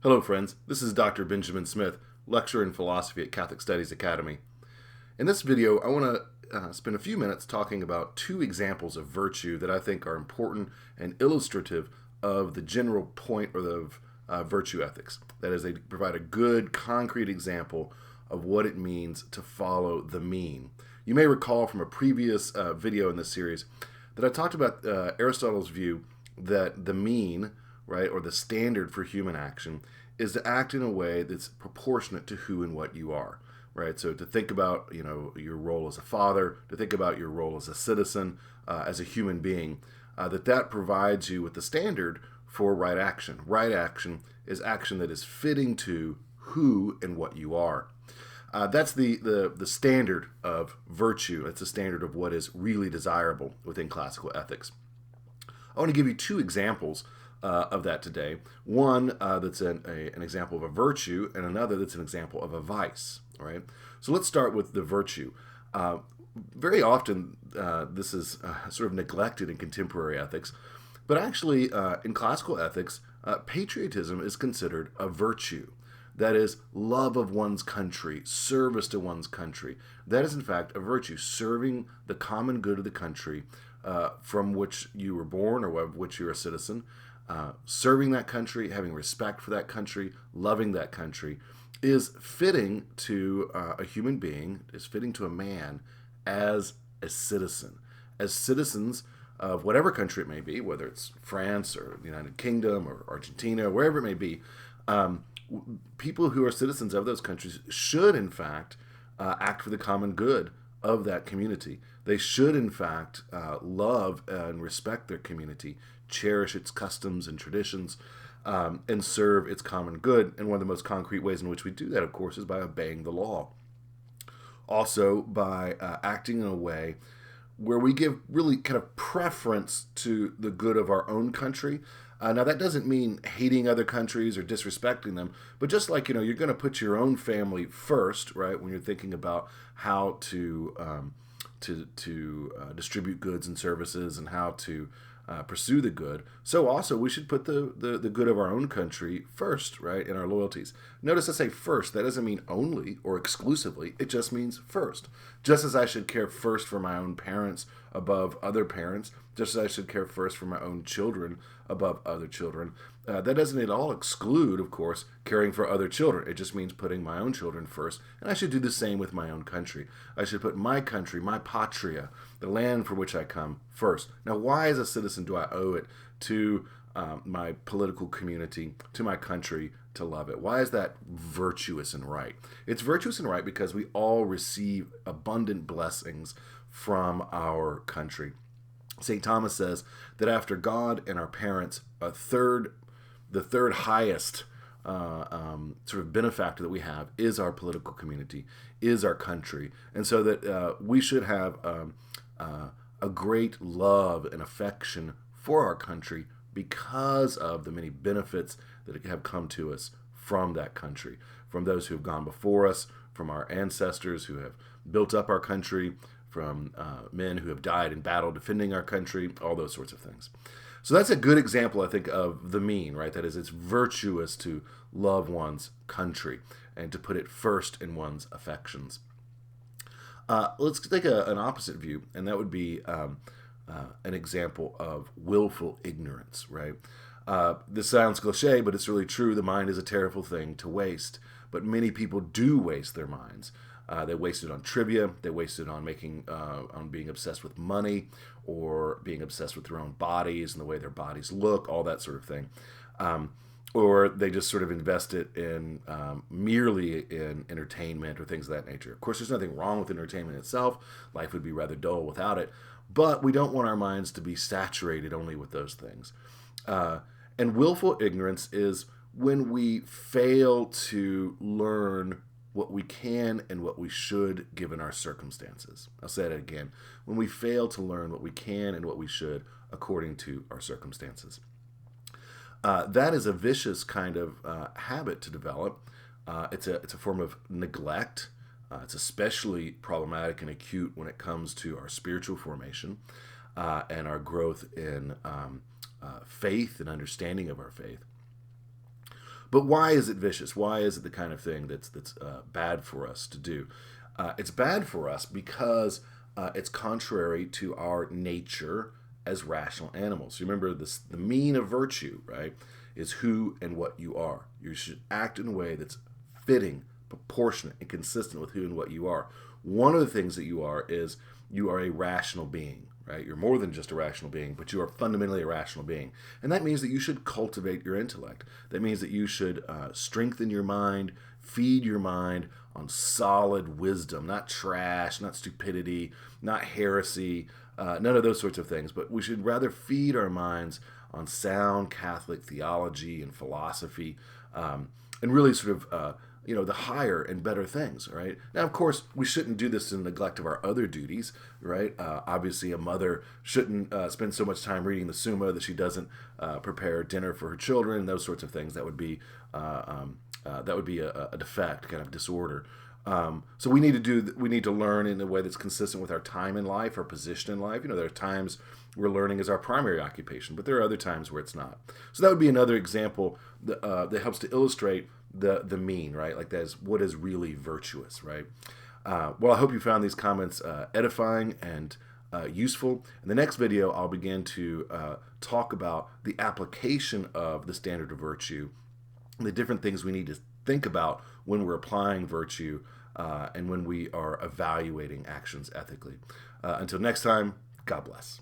Hello, friends. This is Dr. Benjamin Smith, lecturer in philosophy at Catholic Studies Academy. In this video, I want to spend a few minutes talking about two examples of virtue that I think are important and illustrative of the general point of virtue ethics. That is, they provide a good, concrete example of what it means to follow the mean. You may recall from a previous video in this series that I talked about Aristotle's view that the mean, right, or the standard for human action, is to act in a way that's proportionate to who and what you are, right? So to think about, your role as a father, to think about your role as a citizen, as a human being, that provides you with the standard for right action. Right action is action that is fitting to who and what you are. That's the standard of virtue. It's the standard of what is really desirable within classical ethics. I want to give you two examples of that today. One that's an example of a virtue, and another that's an example of a vice. All right. So let's start with the virtue. Very often, this is sort of neglected in contemporary ethics, but actually, in classical ethics, patriotism is considered a virtue. That is, love of one's country, service to one's country. That is, in fact, a virtue, serving the common good of the country from which you were born or of which you're a citizen. Serving that country, having respect for that country, loving that country is fitting to a human being, is fitting to a man as a citizen. As citizens of whatever country it may be, whether it's France or the United Kingdom or Argentina, wherever it may be, people who are citizens of those countries should, in fact, act for the common good of that community. They should, in fact, love and respect their community, cherish its customs and traditions, and serve its common good. And one of the most concrete ways in which we do that, of course, is by obeying the law. Also, by acting in a way where we give really kind of preference to the good of our own country. Now, that doesn't mean hating other countries or disrespecting them, but just like, you're going to put your own family first, right, when you're thinking about how to distribute goods and services and how to pursue the good. So also we should put the good of our own country first, right, in our loyalties. Notice I say first. That doesn't mean only or exclusively. It just means first. Just as I should care first for my own parents above other parents, just as I should care first for my own children above other children. That doesn't at all exclude, of course, caring for other children. It just means putting my own children first, and I should do the same with my own country. I should put my country, my patria, the land from which I come, first. Now, why as a citizen do I owe it to my political community, to my country, to love it? Why is that virtuous and right? It's virtuous and right because we all receive abundant blessings from our country. St. Thomas says that after God and our parents, the third highest sort of benefactor that we have is our political community, is our country. And so that we should have a great love and affection for our country because of the many benefits that have come to us from that country, from those who have gone before us, from our ancestors who have built up our country, from men who have died in battle defending our country, all those sorts of things. So that's a good example, I think, of the mean, right? That is, it's virtuous to love one's country and to put it first in one's affections. Let's take an opposite view, and that would be an example of willful ignorance, right? This sounds cliche, but it's really true. The mind is a terrible thing to waste, but many people do waste their minds. They waste it on trivia. They waste it on on being obsessed with money, or being obsessed with their own bodies and the way their bodies look, all that sort of thing. Or they just sort of invest it in merely in entertainment or things of that nature. Of course, there's nothing wrong with entertainment itself. Life would be rather dull without it. But we don't want our minds to be saturated only with those things. And willful ignorance is when we fail to learn what we can and what we should given our circumstances. I'll say that again. When we fail to learn what we can and what we should according to our circumstances. That is a vicious kind of habit to develop. It's a form of neglect. It's especially problematic and acute when it comes to our spiritual formation and our growth in faith and understanding of our faith. But why is it vicious? Why is it the kind of thing that's bad for us to do? It's bad for us because it's contrary to our nature as rational animals. You remember this, the mean of virtue, right, is who and what you are. You should act in a way that's fitting, proportionate, and consistent with who and what you are. One of the things that you are is you are a rational being, right? You're more than just a rational being, but you are fundamentally a rational being. And that means that you should cultivate your intellect. That means that you should strengthen your mind, feed your mind on solid wisdom, not trash, not stupidity, not heresy, none of those sorts of things. But we should rather feed our minds on sound Catholic theology and philosophy, and really sort of the higher and better things, right? Now, of course, we shouldn't do this in neglect of our other duties, right? Obviously, a mother shouldn't spend so much time reading the Summa that she doesn't prepare dinner for her children, those sorts of things. That would be a defect, kind of disorder. So we need to learn in a way that's consistent with our time in life, our position in life. There are times where learning is our primary occupation, but there are other times where it's not. So that would be another example that helps to illustrate the mean, right? Like that is what is really virtuous, right? Well, I hope you found these comments edifying and useful. In the next video, I'll begin to talk about the application of the standard of virtue, and the different things we need to think about when we're applying virtue and when we are evaluating actions ethically. Until next time, God bless.